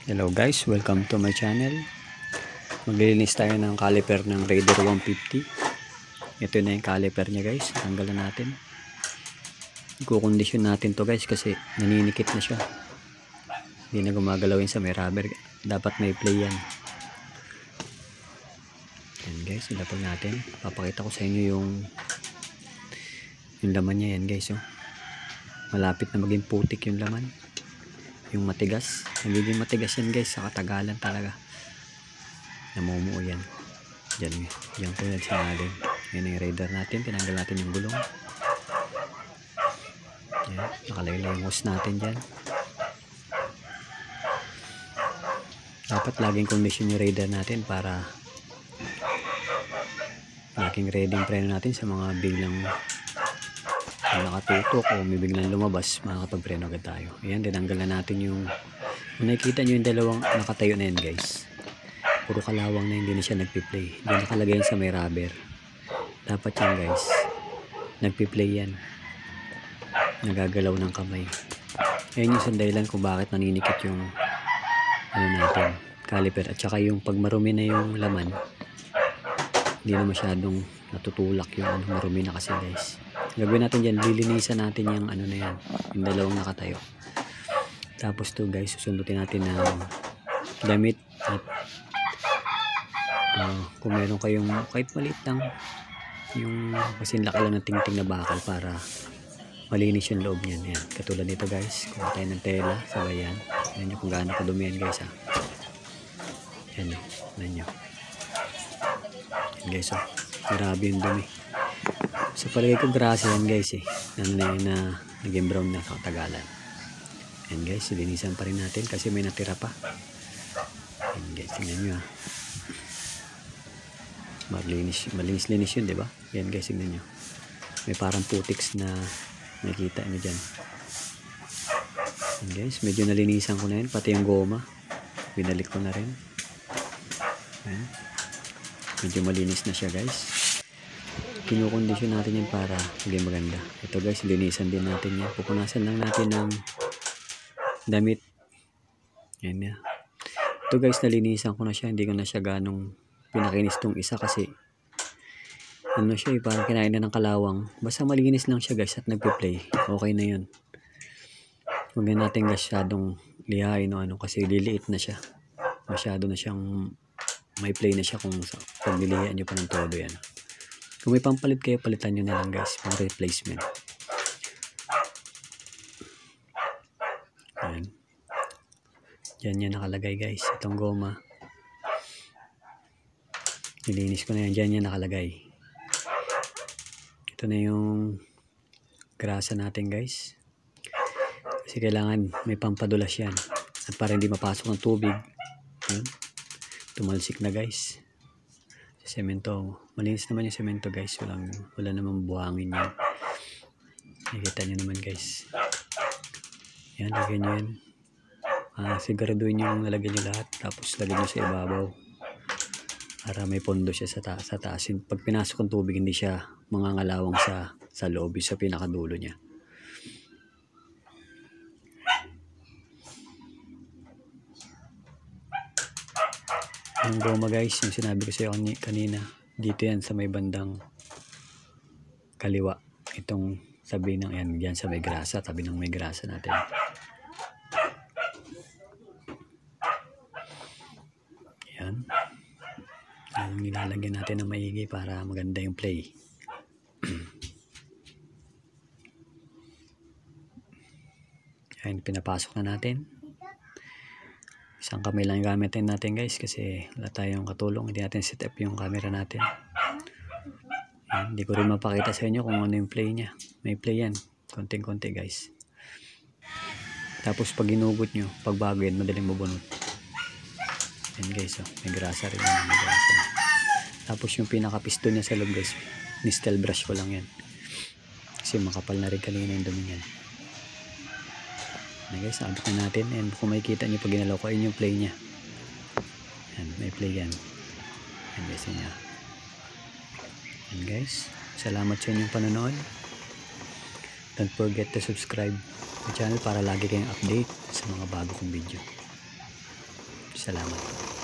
Hello guys, welcome to my channel. Maglilinis tayo ng caliper ng Raider 150. Ito na yung caliper nya guys. Tanggalan natin. Ikukondisyon natin to guys kasi naninikit na siya. Hindi na gumagalawin sa may rubber. Dapat may play yan. Yan guys, ilapag natin. Papakita ko sa inyo yung laman nya yan guys. Oh. Malapit na maging putik yung laman. Yung matigas, nagiging matigas yan guys sa katagalan talaga. Namumuo yan. Diyan po yan sinalin. Yan yung Raider natin, tinanggal natin yung gulong. Yan, nakalaylay yung hose natin dyan. Dapat laging condition yung Raider natin para laging ready yung preno natin sa mga biglang nakatutok o may biglang lumabas, makakapagpreno agad tayo. Ayan, tinanggal na natin yung nakikita nyo yung dalawang nakatayo na yan guys. Puro kalawang na, hindi na siya nagpi-play. Hindi nakalagay sa may rubber. Dapat yan guys, nagpi-play yan. Nagagalaw ng kamay. Ayan yung sandalan kung bakit naninikit yung natin, caliper. At saka yung pag marumi na yung laman, hindi na masyadong natutulak yung marumi na kasi guys. Gagawin natin dyan, lilinisan natin yung na yan, yung dalawang nakatayo. Tapos to guys, susundutin natin ng damit at kung meron kayong kahit maliit lang, yung kasing laki lang ng tingting na bakal para malinis yung loob niyan. Yan, katulad nito guys, kuha tayo ng tela, sabay yan. Yan nyo kung gaano kadumi yan guys ha. Yan nyo, yan nyo. Yan guys oh, grabe yung dumi. So palagay ko grasa yan guys eh. Na naging brown na sa katagalan. Yan guys, linisan pa rin natin kasi may natira pa. Yan guys, tingnan nyo ha. Malinis-linis yun, diba? Yan guys, tingnan nyo. May parang putiks na nakita nyo dyan. Yan guys, medyo nalinisan ko na yun. Pati yung goma, binalik ko na rin. Yan. Medyo malinis na siya guys. Kinukondisyon natin yan para maging maganda. Ito guys, linisan din natin yan. Pupunasan lang natin ng damit. Yan na. Ito guys, nalinisan ko na siya. Hindi ko na siya ganong pinakinis tong isa kasi ano siya parang kinain na ng kalawang. Basta malinis lang siya guys at nagpe-play. Okay na yun. Huwag na natin masyadong lihain o kasi liliit na siya. Masyado na siyang may play na siya kung pag nilihan nyo pa ng todo yan. Kung may pampalit kayo, palitan nyo na lang guys, pang replacement. Ayan. Diyan yan nakalagay guys, itong goma. Nilinis ko na yan, diyan yan nakalagay. Ito na yung grasa natin guys. Kasi kailangan may pampadulas yan. At para hindi mapasok ng tubig. Ayan. Tumalsik na guys. Semento, malinis naman yung semento guys, wala namang buhangin yan. Nakikita nyo naman guys. Yan, lagyan nyo yan. Siguraduhin nyo yung nalagyan nyo lahat, tapos lagyan nyo sa ibabaw para may pondo siya sa taas. Pag pinasok ng tubig, hindi siya mangangalawang sa loob, sa pinakadulo niya. Yung goma guys, yung sinabi ko sa iyo kanina, dito yan sa may bandang kaliwa. Itong sabi ng yan, dyan sa may grasa, tabi ng may grasa natin. Yan. Yan nilalagyan natin ng maigi para maganda yung play. Yan, pinapasok na natin. Isang kamay lang gamitin natin guys kasi wala tayong katulong, hindi natin set up yung camera natin. Yan, hindi ko rin mapakita sa inyo kung ano yung play nya. May play yan, konting-konti guys. Tapos pag ginugot nyo, pag bago yan, madaling mabunot. Yan guys, oh, may grasa rin yan, may grasa. Tapos yung pinaka-piston nya sa loob guys, nistel brush ko lang yan. Kasi makapal na rin kanina yung dumi yan. Yan guys, abot na natin. And kung makikita nyo pag ginalaw ko, yun yung play nya. Yan, may play yan. Yan guys, yan. Yan guys, salamat sa inyong panonood. Don't forget to subscribe my channel para lagi kayong update sa mga bago kong video. Salamat.